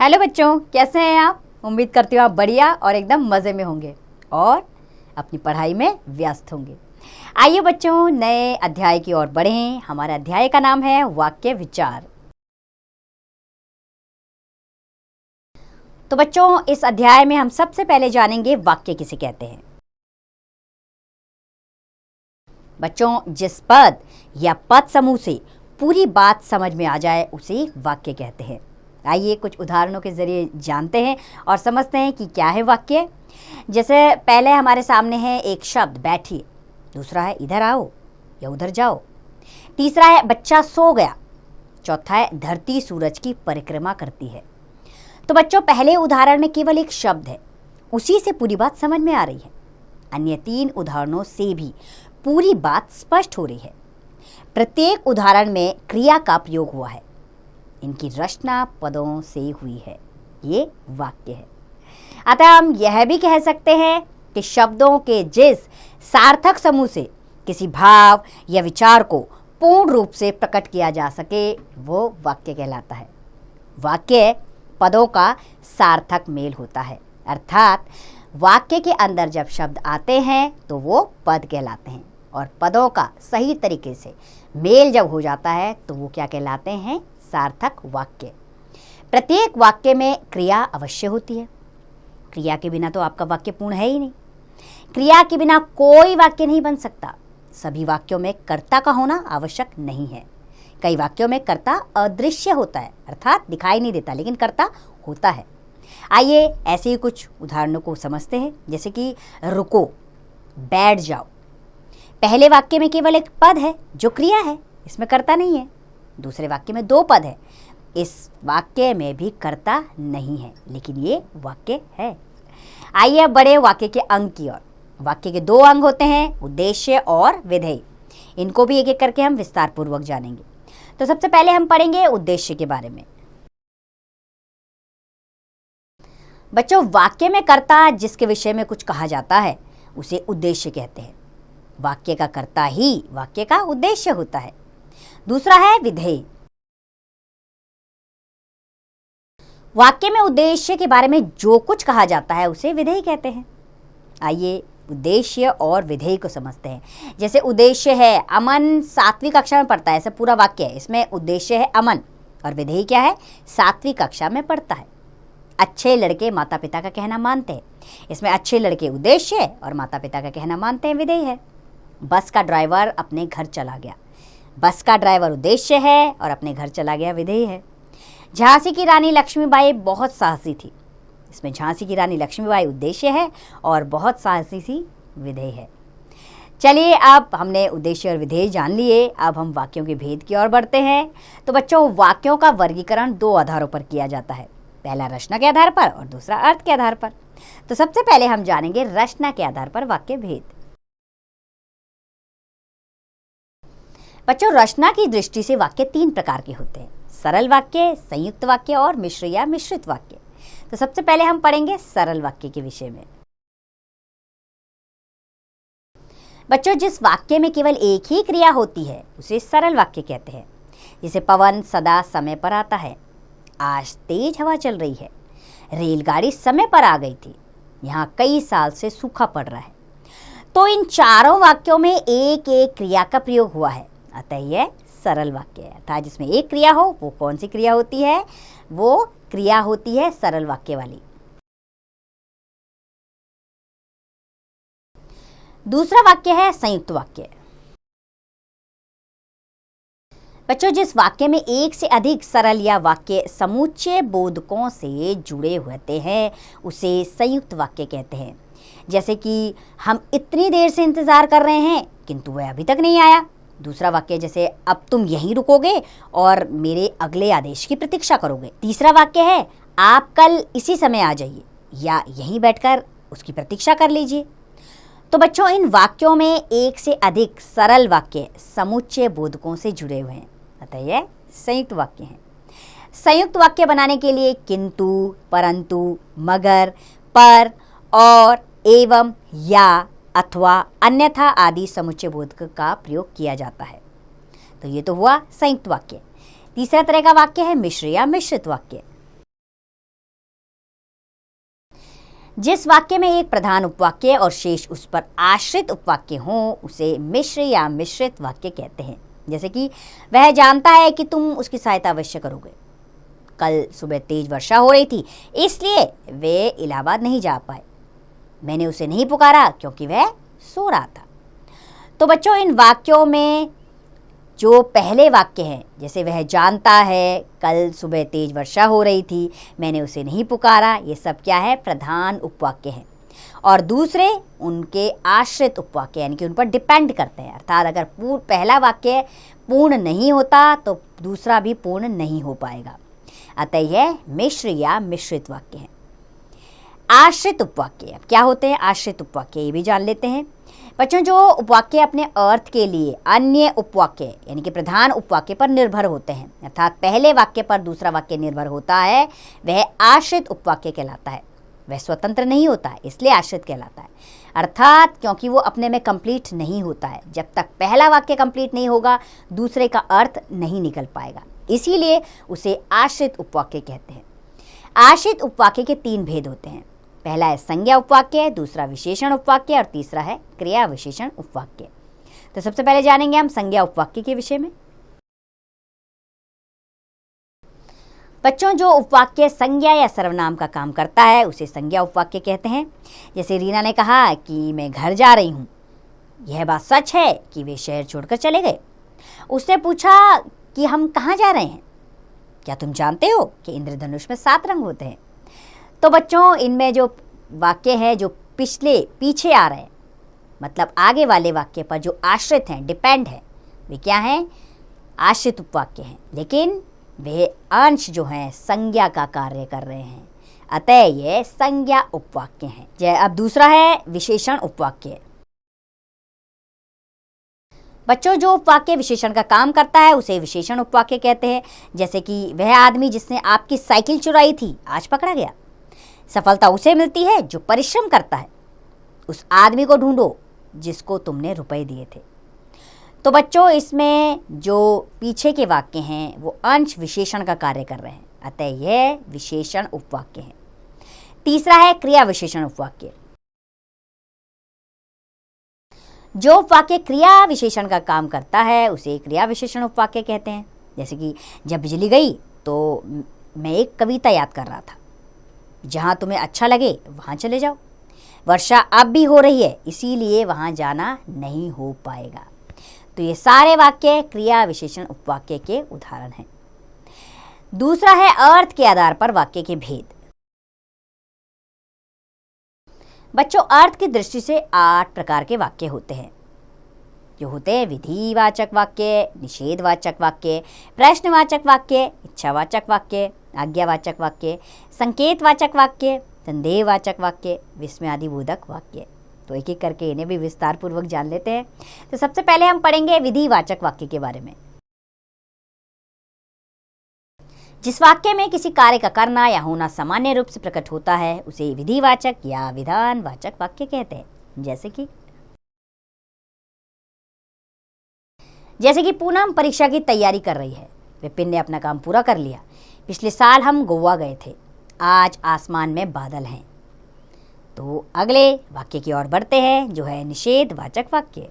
Hello बच्चों, कैसे हैं आप। उम्मीद करती हूँ आप बढ़िया और एकदम मज़े में होंगे और अपनी पढ़ाई में व्यस्त होंगे। आइए बच्चों, नए अध्याय की ओर बढ़ें। हमारे अध्याय का नाम है वाक्य विचार। तो बच्चों, इस अध्याय में हम सबसे पहले जानेंगे वाक्य किसे कहते हैं। बच्चों, जिस पद या पद समूह से पूरी बात समझ में आ जाए उसे वाक्य कहते हैं। आइए कुछ उदाहरणों के जरिए जानते हैं और समझते हैं कि क्या है वाक्य। जैसे पहले हमारे सामने है एक शब्द बैठिए, दूसरा है इधर आओ या उधर जाओ, तीसरा है बच्चा सो गया, चौथा है धरती सूरज की परिक्रमा करती है। तो बच्चों, पहले उदाहरण में केवल एक शब्द है, उसी से पूरी बात समझ में आ रही है। अन्य तीन उदाहरणों से भी पूरी बात स्पष्ट हो रही है। प्रत्येक उदाहरण में क्रिया का प्रयोग हुआ है, इनकी रचना पदों से हुई है। ये वाक्य है। अतः हम यह भी कह सकते हैं कि शब्दों के जिस सार्थक समूह से किसी भाव या विचार को पूर्ण रूप से प्रकट किया जा सके वो वाक्य कहलाता है। वाक्य पदों का सार्थक मेल होता है, अर्थात वाक्य के अंदर जब शब्द आते हैं तो वो पद कहलाते हैं और पदों का सही तरीके से मेल जब हो जाता है तो वो क्या कहलाते हैं, सार्थक वाक्य। प्रत्येक वाक्य में क्रिया अवश्य होती है। क्रिया के बिना तो आपका वाक्य पूर्ण है ही नहीं। क्रिया के बिना कोई वाक्य नहीं बन सकता। सभी वाक्यों में कर्ता का होना आवश्यक नहीं है। कई वाक्यों में कर्ता अदृश्य होता है, अर्थात दिखाई नहीं देता, लेकिन कर्ता होता है। आइए ऐसे ही कुछ उदाहरणों को समझते हैं। जैसे कि रुको, बैठ जाओ। पहले वाक्य में केवल एक पद है जो क्रिया है, इसमें कर्ता नहीं है। दूसरे वाक्य में दो पद है, इस वाक्य में भी कर्ता नहीं है, लेकिन ये वाक्य है। आइए अब बढ़े वाक्य के अंग की ओर। वाक्य के दो अंग होते हैं, उद्देश्य और विधेय। इनको भी एक एक करके हम विस्तार पूर्वक जानेंगे। तो सबसे पहले हम पढ़ेंगे उद्देश्य के बारे में। बच्चों, वाक्य में कर्ता जिसके विषय में कुछ कहा जाता है उसे उद्देश्य कहते हैं। वाक्य का कर्ता ही वाक्य का उद्देश्य होता है। दूसरा है विधेय। वाक्य में उद्देश्य के बारे में जो कुछ कहा जाता है उसे विधेय कहते हैं। आइए उद्देश्य और विधेय को समझते हैं। जैसे उद्देश्य है अमन 7वीं कक्षा में पढ़ता है, ऐसा पूरा वाक्य है, इसमें उद्देश्य है अमन और विधेय क्या है, 7वीं कक्षा में पढ़ता है। अच्छे लड़के माता पिता का कहना मानते हैं, इसमें अच्छे लड़के उद्देश्य है और माता पिता का कहना मानते हैं विधेय है। बस का ड्राइवर अपने घर चला गया, बस का ड्राइवर उद्देश्य है और अपने घर चला गया विधेय है। झांसी की रानी लक्ष्मीबाई बहुत साहसी थी, इसमें झांसी की रानी लक्ष्मीबाई उद्देश्य है और बहुत साहसी सी विधेय है। चलिए, अब हमने उद्देश्य और विधेय जान लिए, अब हम वाक्यों के भेद की ओर बढ़ते हैं। तो बच्चों, वाक्यों का वर्गीकरण दो आधारों पर किया जाता है, पहला रचना के आधार पर और दूसरा अर्थ के आधार पर। तो सबसे पहले हम जानेंगे रचना के आधार पर वाक्य भेद। बच्चों, रचना की दृष्टि से वाक्य तीन प्रकार के होते हैं, सरल वाक्य, संयुक्त वाक्य और मिश्र या मिश्रित वाक्य। तो सबसे पहले हम पढ़ेंगे सरल वाक्य के विषय में। बच्चों, जिस वाक्य में केवल एक ही क्रिया होती है उसे सरल वाक्य कहते हैं। जैसे पवन सदा समय पर आता है, आज तेज हवा चल रही है, रेलगाड़ी समय पर आ गई थी, यहाँ कई साल से सूखा पड़ रहा है। तो इन चारों वाक्यों में एक एक क्रिया का प्रयोग हुआ है, अतः यह सरल वाक्य है। अर्थात जिसमें एक क्रिया हो वो कौन सी क्रिया होती है, वो क्रिया होती है सरल वाक्य वाली। दूसरा वाक्य है संयुक्त वाक्य। बच्चों, जिस वाक्य में एक से अधिक सरल या वाक्य समुच्चय बोधकों से जुड़े होते हैं उसे संयुक्त वाक्य कहते हैं। जैसे कि हम इतनी देर से इंतजार कर रहे हैं किंतु वह अभी तक नहीं आया। दूसरा वाक्य जैसे अब तुम यहीं रुकोगे और मेरे अगले आदेश की प्रतीक्षा करोगे। तीसरा वाक्य है आप कल इसी समय आ जाइए या यहीं बैठकर उसकी प्रतीक्षा कर लीजिए। तो बच्चों, इन वाक्यों में एक से अधिक सरल वाक्य समुच्चय बोधकों से जुड़े हुए हैं, अतः यह संयुक्त वाक्य हैं। संयुक्त वाक्य बनाने के लिए किंतु, परंतु, मगर, पर, और, एवं, या, अथवा, अन्यथा आदि समुच्चय बोधक का प्रयोग किया जाता है। तो ये तो हुआ संयुक्त वाक्य। तीसरा तरह का वाक्य है मिश्र या मिश्रित वाक्य। जिस वाक्य में एक प्रधान उपवाक्य और शेष उस पर आश्रित उपवाक्य हों उसे मिश्र या मिश्रित वाक्य कहते हैं। जैसे कि वह जानता है कि तुम उसकी सहायता अवश्य करोगे। कल सुबह तेज वर्षा हो रही थी, इसलिए वे इलाहाबाद नहीं जा पाए। मैंने उसे नहीं पुकारा क्योंकि वह सो रहा था। तो बच्चों, इन वाक्यों में जो पहले वाक्य हैं, जैसे वह जानता है, कल सुबह तेज वर्षा हो रही थी, मैंने उसे नहीं पुकारा, ये सब क्या है? प्रधान उपवाक्य हैं। और दूसरे उनके आश्रित उपवाक्य, यानी कि उन पर डिपेंड करते हैं। अर्थात अगर पहला वाक्य पूर्ण नहीं होता तो दूसरा भी पूर्ण नहीं हो पाएगा। अतः यह मिश्र या मिश्रित वाक्य है। आश्रित उपवाक्य अब क्या होते हैं? आश्रित उपवाक्य ये भी जान लेते हैं। बच्चों, जो उपवाक्य अपने अर्थ के लिए अन्य उपवाक्य यानी कि प्रधान उपवाक्य पर निर्भर होते हैं, अर्थात पहले वाक्य पर दूसरा वाक्य निर्भर होता है, वह आश्रित उपवाक्य कहलाता है। वह स्वतंत्र नहीं होता है, इसलिए आश्रित कहलाता है। अर्थात क्योंकि वो अपने में कंप्लीट नहीं होता है। जब तक पहला वाक्य कंप्लीट नहीं होगा, दूसरे का अर्थ नहीं निकल पाएगा, इसीलिए उसे आश्रित उपवाक्य कहते हैं। आश्रित उपवाक्य के 3 भेद होते हैं। पहला है संज्ञा उपवाक्य, दूसरा विशेषण उपवाक्य और तीसरा है क्रिया विशेषण उपवाक्य। तो सबसे पहले जानेंगे हम संज्ञा उपवाक्य के विषय में। बच्चों, जो उपवाक्य संज्ञा या सर्वनाम का काम करता है उसे संज्ञा उपवाक्य कहते हैं। जैसे रीना ने कहा कि मैं घर जा रही हूँ। यह बात सच है कि वे शहर छोड़कर चले गए। उसने पूछा कि हम कहाँ जा रहे हैं? क्या तुम जानते हो कि इंद्रधनुष में 7 रंग होते हैं? तो बच्चों, इनमें जो वाक्य है जो पीछे आ रहे हैं, मतलब आगे वाले वाक्य पर जो आश्रित हैं, डिपेंड है, वे क्या हैं? आश्रित उपवाक्य हैं। लेकिन वे अंश जो हैं संज्ञा का कार्य कर रहे हैं, अतः ये संज्ञा उपवाक्य हैं। अब दूसरा है विशेषण उपवाक्य। बच्चों, जो उपवाक्य विशेषण का काम करता है उसे विशेषण उपवाक्य कहते हैं। जैसे कि वह आदमी जिसने आपकी साइकिल चुराई थी आज पकड़ा गया। सफलता उसे मिलती है जो परिश्रम करता है। उस आदमी को ढूंढो जिसको तुमने रुपए दिए थे। तो बच्चों, इसमें जो पीछे के वाक्य हैं वो अंश विशेषण का कार्य कर रहे हैं, अतः यह विशेषण उपवाक्य है। तीसरा है क्रिया विशेषण उपवाक्य। जो उपवाक्य क्रिया विशेषण का काम करता है उसे क्रिया विशेषण उपवाक्य कहते हैं। जैसे कि जब बिजली गई तो मैं एक कविता याद कर रहा था। जहाँ तुम्हें अच्छा लगे वहाँ चले जाओ। वर्षा अब भी हो रही है, इसीलिए वहाँ जाना नहीं हो पाएगा। तो ये सारे वाक्य क्रिया विशेषण उपवाक्य के उदाहरण हैं। दूसरा है अर्थ के आधार पर वाक्य के भेद। बच्चों, अर्थ की दृष्टि से 8 प्रकार के वाक्य होते हैं, जो होते हैं विधिवाचक वाक्य, निषेधवाचक वाक्य, प्रश्नवाचक वाक्य, इच्छावाचक वाक्य, आज्ञावाचक वाक्य, संकेतवाचक वाक्य, संदेहवाचक वाक्य, विस्मयादिबोधक वाक्य। तो एक एक करके इन्हें भी विस्तार पूर्वक जान लेते हैं। तो सबसे पहले हम पढ़ेंगे विधिवाचक वाक्य के बारे में। जिस वाक्य में किसी कार्य का करना या होना सामान्य रूप से प्रकट होता है उसे विधिवाचक या विधानवाचक वाक्य कहते हैं। जैसे कि पूनम परीक्षा की तैयारी कर रही है। विपिन ने अपना काम पूरा कर लिया। पिछले साल हम गोवा गए थे। आज आसमान में बादल हैं। तो अगले वाक्य की ओर बढ़ते हैं, जो है निषेधवाचक वाक्य।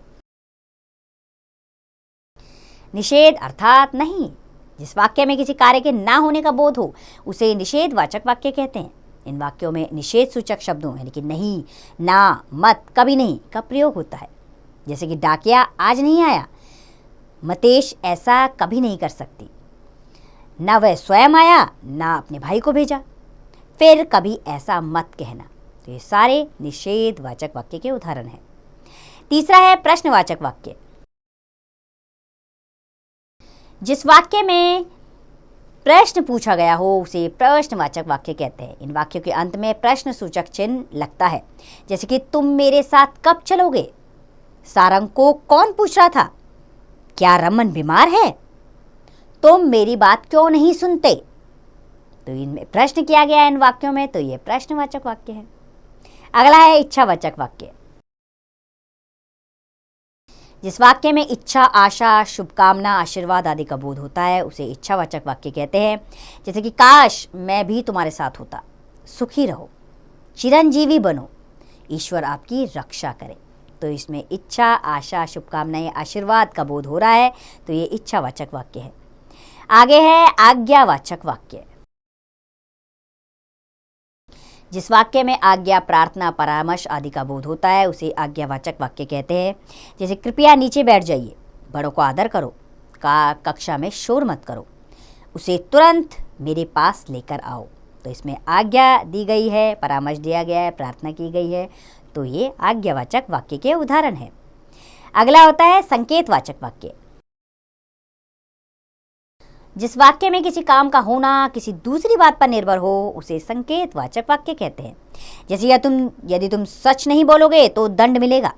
निषेध अर्थात नहीं। जिस वाक्य में किसी कार्य के ना होने का बोध हो उसे निषेधवाचक वाक्य कहते हैं। इन वाक्यों में निषेध सूचक शब्दों यानी कि नहीं, ना, मत, कभी नहीं का प्रयोग होता है। जैसे कि डाकिया आज नहीं आया, मतेश ऐसा कभी नहीं कर सकती। ना वह स्वयं आया, ना अपने भाई को भेजा, फिर कभी ऐसा मत कहना। तो ये सारे निषेधवाचक वाक्य के उदाहरण हैं। तीसरा है प्रश्नवाचक वाक्य। जिस वाक्य में प्रश्न पूछा गया हो उसे प्रश्नवाचक वाक्य कहते हैं। इन वाक्यों के अंत में प्रश्न सूचक चिन्ह लगता है। जैसे कि तुम मेरे साथ कब चलोगे? सारंग को कौन पूछ रहा था? क्या रमन बीमार है? तुम मेरी बात क्यों नहीं सुनते? तो इनमें प्रश्न किया गया है इन वाक्यों में, तो ये प्रश्नवाचक वाक्य है। अगला है इच्छावाचक वाक्य। जिस वाक्य में इच्छा, आशा, शुभकामना, आशीर्वाद आदि का बोध होता है उसे इच्छावाचक वाक्य कहते हैं। जैसे कि काश मैं भी तुम्हारे साथ होता, सुखी रहो, चिरंजीवी बनो, ईश्वर आपकी रक्षा करे। तो इसमें इच्छा, आशा, शुभकामनाएं, आशीर्वाद का बोध हो रहा है, तो ये इच्छावाचक वाक्य है। आगे है आज्ञावाचक वाक्य। जिस वाक्य में आज्ञा, प्रार्थना, परामर्श आदि का बोध होता है उसे आज्ञावाचक वाक्य कहते हैं। जैसे कृपया नीचे बैठ जाइए, बड़ों को आदर करो, कक्षा में शोर मत करो, उसे तुरंत मेरे पास लेकर आओ। तो इसमें आज्ञा दी गई है, परामर्श दिया गया है, प्रार्थना की गई है, तो ये आज्ञावाचक वाक्य के उदाहरण है। अगला होता है संकेतवाचक वाक्य। जिस वाक्य में किसी काम का होना किसी दूसरी बात पर निर्भर हो उसे संकेतवाचक वाक्य कहते हैं। जैसे यदि तुम सच नहीं बोलोगे तो दंड मिलेगा,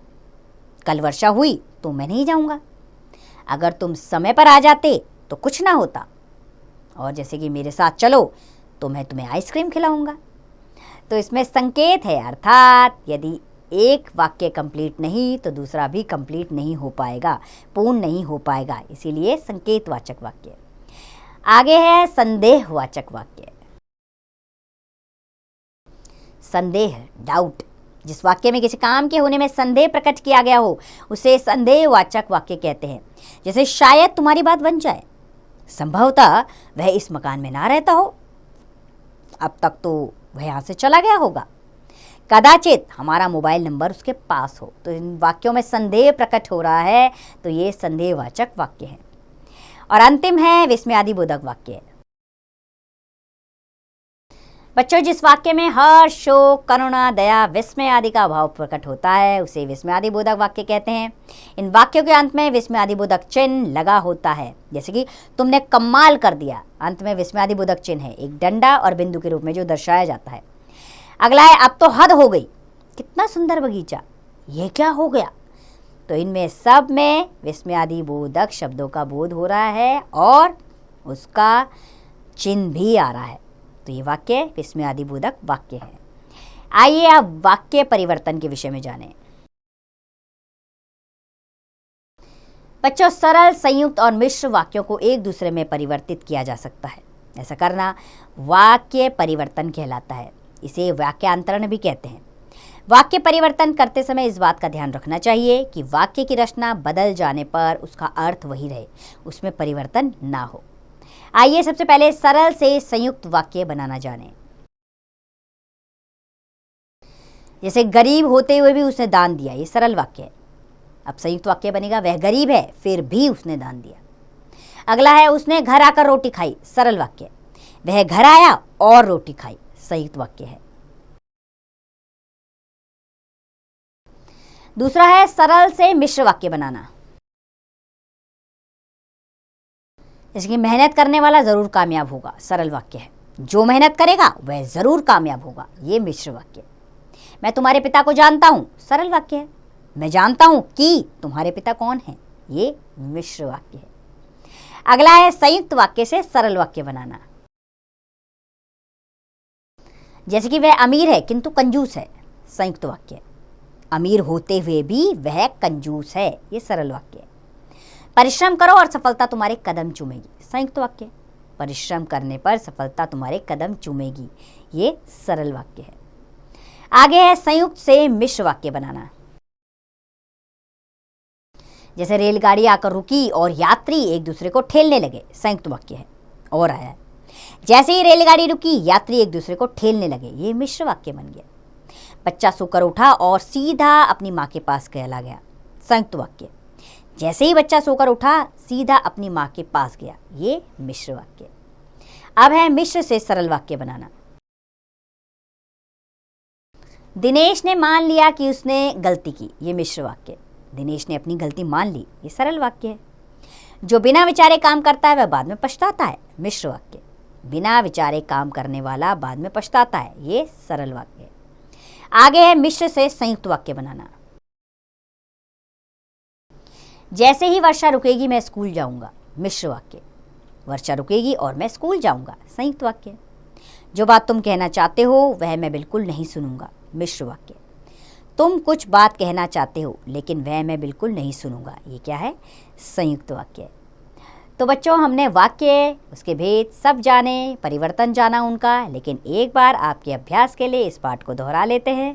कल वर्षा हुई तो मैं नहीं जाऊंगा, अगर तुम समय पर आ जाते तो कुछ ना होता, और जैसे कि मेरे साथ चलो तो मैं तुम्हें आइसक्रीम खिलाऊंगा। तो इसमें संकेत है, अर्थात यदि एक वाक्य कंप्लीट नहीं तो दूसरा भी कंप्लीट नहीं हो पाएगा, पूर्ण नहीं हो पाएगा, इसीलिए संकेतवाचक वाक्य। आगे है संदेहवाचक वाक्य। संदेह, डाउट। जिस वाक्य में किसी काम के होने में संदेह प्रकट किया गया हो उसे संदेहवाचक वाक्य कहते हैं। जैसे शायद तुम्हारी बात बन जाए, संभवतः वह इस मकान में ना रहता हो, अब तक तो वह यहाँ से चला गया होगा, कदाचित हमारा मोबाइल नंबर उसके पास हो। तो इन वाक्यों में संदेह प्रकट हो रहा है, तो ये संदेहवाचक वाक्य है। और अंतिम है विस्मयादिबोधक वाक्य। बच्चों, जिस वाक्य में हर्ष, शोक, करुणा, दया, विस्मय आदि का भाव प्रकट होता है उसे विस्मयादिबोधक वाक्य कहते हैं। इन वाक्यों के अंत में विस्मयादिबोधक चिन्ह लगा होता है। जैसे कि तुमने कमाल कर दिया, अंत में विस्मयादिबोधक चिन्ह है, एक डंडा और बिंदु के रूप में जो दर्शाया जाता है। अगला है अब तो हद हो गई, कितना सुंदर बगीचा, ये क्या हो गया। तो इनमें सब में विस्मयादिबोधक शब्दों का बोध हो रहा है और उसका चिन्ह भी आ रहा है, तो ये वाक्य विस्मयादिबोधक वाक्य है। आइए अब वाक्य परिवर्तन के विषय में जानें। बच्चों, सरल, संयुक्त और मिश्र वाक्यों को एक दूसरे में परिवर्तित किया जा सकता है। ऐसा करना वाक्य परिवर्तन कहलाता है। इसे वाक्यांतरण भी कहते हैं। वाक्य परिवर्तन करते समय इस बात का ध्यान रखना चाहिए कि वाक्य की रचना बदल जाने पर उसका अर्थ वही रहे, उसमें परिवर्तन ना हो। आइए सबसे पहले सरल से संयुक्त वाक्य बनाना जानें। जैसे गरीब होते हुए भी उसने दान दिया, ये सरल वाक्य है। अब संयुक्त वाक्य बनेगा वह गरीब है फिर भी उसने दान दिया। अगला है उसने घर आकर रोटी खाई, सरल वाक्य। वह घर आया और रोटी खाई, संयुक्त वाक्य है। दूसरा है सरल से मिश्र वाक्य बनाना। जैसे कि मेहनत करने वाला जरूर कामयाब होगा, सरल वाक्य है। जो मेहनत करेगा वह जरूर कामयाब होगा, ये मिश्र वाक्य। मैं तुम्हारे पिता को जानता हूं, सरल वाक्य है। मैं जानता हूं कि तुम्हारे पिता कौन है, ये मिश्र वाक्य है। अगला है संयुक्त वाक्य से सरल वाक्य बनाना। जैसे कि वह अमीर है किंतु कंजूस है, संयुक्त वाक्य। अमीर होते हुए भी वह कंजूस है, ये सरल वाक्य। परिश्रम करो और सफलता तुम्हारे कदम चूमेगी, संयुक्त वाक्य। परिश्रम करने पर सफलता तुम्हारे कदम चूमेगी, ये सरल वाक्य है। आगे है संयुक्त से मिश्र वाक्य बनाना। जैसे रेलगाड़ी आकर रुकी और यात्री एक दूसरे को ठेलने लगे, संयुक्त वाक्य है। और आया जैसे ही रेलगाड़ी रुकी यात्री एक दूसरे को ठेलने लगे, ये मिश्र वाक्य बन गया। बच्चा सोकर उठा और सीधा अपनी माँ के पास चला गया, संयुक्त वाक्य। जैसे ही बच्चा सोकर उठा सीधा अपनी माँ के पास गया, ये मिश्र वाक्य। अब है मिश्र से सरल वाक्य बनाना। दिनेश ने मान लिया कि उसने गलती की, ये मिश्र वाक्य। दिनेश ने अपनी गलती मान ली, ये सरल वाक्य है। जो बिना विचारे काम करता है वह बाद में पछताता है, मिश्र वाक्य। बिना विचारे काम करने वाला बाद में पछताता है, ये सरल वाक्य। आगे है मिश्र से संयुक्त वाक्य बनाना। जैसे ही वर्षा रुकेगी मैं स्कूल जाऊंगा, मिश्र वाक्य। वर्षा रुकेगी और मैं स्कूल जाऊंगा, संयुक्त वाक्य। जो बात तुम कहना चाहते हो वह मैं बिल्कुल नहीं सुनूंगा, मिश्र वाक्य। तुम कुछ बात कहना चाहते हो लेकिन वह मैं बिल्कुल नहीं सुनूंगा, ये क्या है, संयुक्त वाक्य। तो बच्चों, हमने वाक्य, उसके भेद सब जाने, परिवर्तन जाना उनका, लेकिन एक बार आपके अभ्यास के लिए इस पाठ को दोहरा लेते हैं।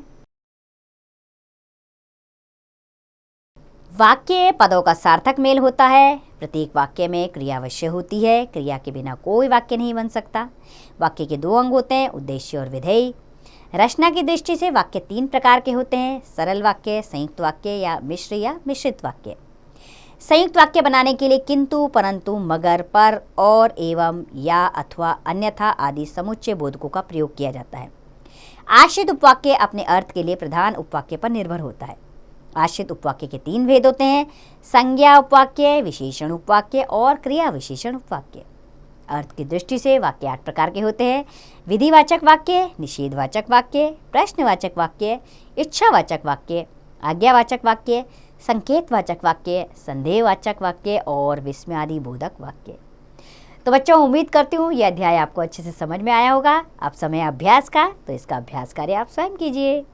वाक्य पदों का सार्थक मेल होता है। प्रत्येक वाक्य में क्रिया अवश्य होती है। क्रिया के बिना कोई वाक्य नहीं बन सकता। वाक्य के 2 अंग होते हैं, उद्देश्य और विधेय। रचना की दृष्टि से वाक्य 3 प्रकार के होते हैं, सरल वाक्य, संयुक्त वाक्य या मिश्रित वाक्य। संयुक्त वाक्य बनाने के लिए किंतु, परंतु, मगर, पर, और, एवं, या, अथवा, अन्यथा आदि समुच्चय बोधकों का प्रयोग किया जाता है। आश्रित उपवाक्य अपने अर्थ के लिए प्रधान उपवाक्य पर निर्भर होता है। आश्रित उपवाक्य के 3 भेद होते हैं, संज्ञा उपवाक्य, विशेषण उपवाक्य और क्रिया विशेषण उपवाक्य। अर्थ की दृष्टि से वाक्य 8 प्रकार के होते हैं, विधिवाचक वाक्य, निषेधवाचक वाक्य, प्रश्नवाचक वाक्य, इच्छावाचक वाक्य, आज्ञावाचक वाक्य, संकेतवाचक वाक्य, संदेहवाचक वाक्य और विस्मयादि बोधक वाक्य। तो बच्चों, उम्मीद करती हूँ यह अध्याय आपको अच्छे से समझ में आया होगा। अब समय अभ्यास का, तो इसका अभ्यास कार्य आप स्वयं कीजिए।